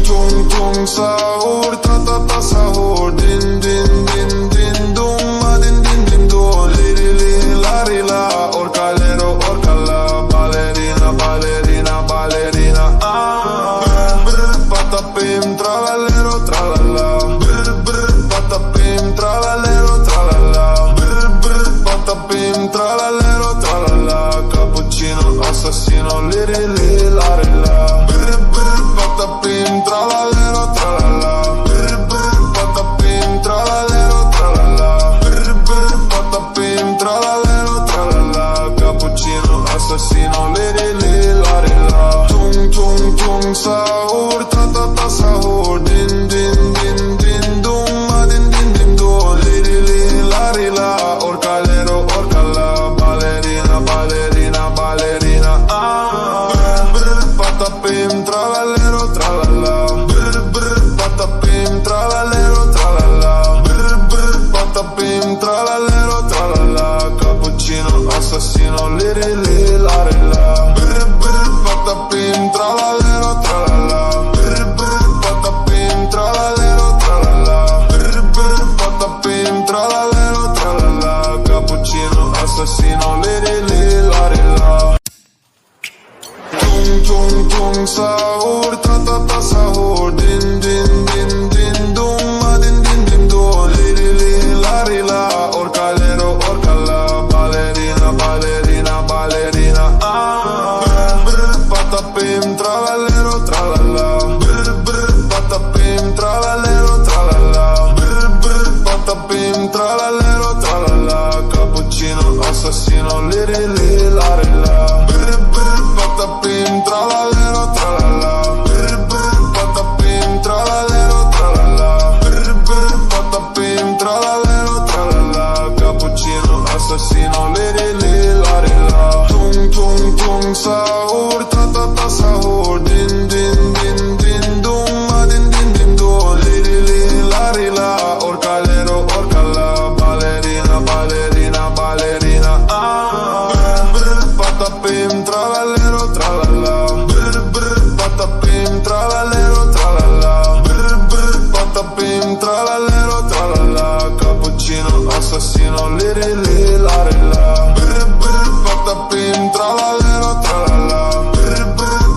tung tung sahur, ta ta ta sahur, din din din din dum, ma din din din do, li li li la ri la, orcalero orcala, ballerina ballerina ballerina, brr patapim tralallero tralala, brr patapim tralallero tralala, brr patapim tralallero tralala, cappuccino assassino, li li li la ri la, patapim tralallero tralala, patapim tralallero tralala, patapim tralallero tralala, cappuccino assassino, li li li la ri la, tung tung tung sahur, ta ta ta sahur, din din din din dum, ma din din din do, li li li la ri la, orcalero orcala, ballerina ballerina ballerina, patapim tralallero tralala, patapim tralallero tralala, patapim tralallero tralala, cappuccino assassino, li li li la ri la, patapim tralallero tralala, patapim tralallero tralala, patapim tralallero tralala, cappuccino assassino, li li li la ri la. Tung tung sahur, ta ta ta sahur, din din din din dum, ma din din din do, li li li la ri la, orcalero orcala, ballerina ballerina ballerina, patapim tralallero tralala, patapim tralallero tralala, patapim tralallero tralala, cappuccino assassino, li li li la ri la, patapim tralallero tralala, patapim tralallero tralala, patapim tralallero tralala, cappuccino assassino, li li li la ri la, tung tung tung sahur, ta ta ta sahur, din din din din dum, ma din din din do, li li li la ri la, orcalero orcala, ballerina ballerina ballerina, patapim tralallero tralala, patapim tralallero tralala, patapim tralallero tralala, cappuccino assassino, li li li la ri la, patapim tralallero tralala,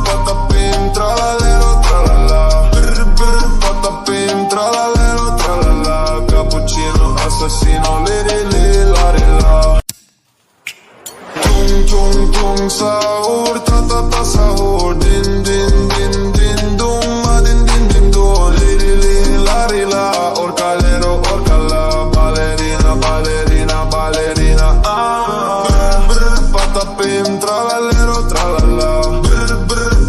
patapim tralallero tralala, patapim tralallero tralala, cappuccino assassino, li li li la ri la. Tung tung sahur, ta ta ta sahur, din din din din dum, ma din din din do, li li li la ri la, orcalero orcala, ballerina ballerina ballerina, patapim tralallero tralala,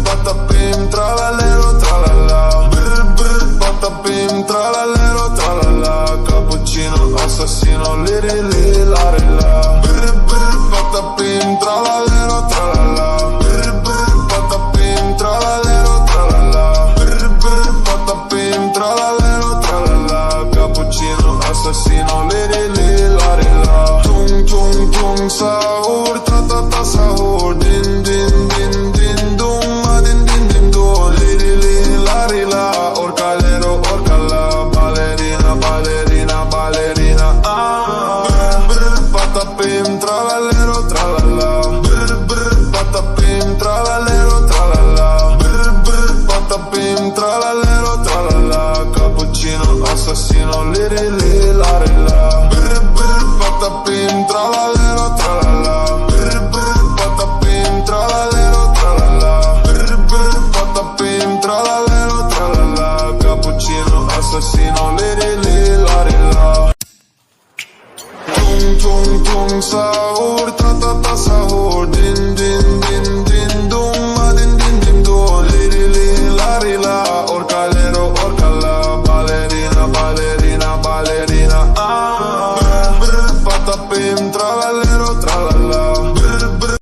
patapim tralallero tralala, patapim tralallero tralala, cappuccino assassino, li li li la ri la, patapim tralallero tralala, patapim tralallero tralala, patapim tralallero tralala, cappuccino assassino, li li li la ri la, tung tung tung sahur, ta ta ta sahur, din din din din dum, ma din din din do, li li li la ri la, orcalero orcala, ballerina ballerina ballerina, patapim tralallero tralala, patapim tralallero tralala, patapim tralallero tralala, cappuccino assassino, li li li la ri la, patapim tralallero tralala, patapim tralallero tralala, patapim tralallero tralala, cappuccino assassino, li li li la ri la. Tung tung tung sahur.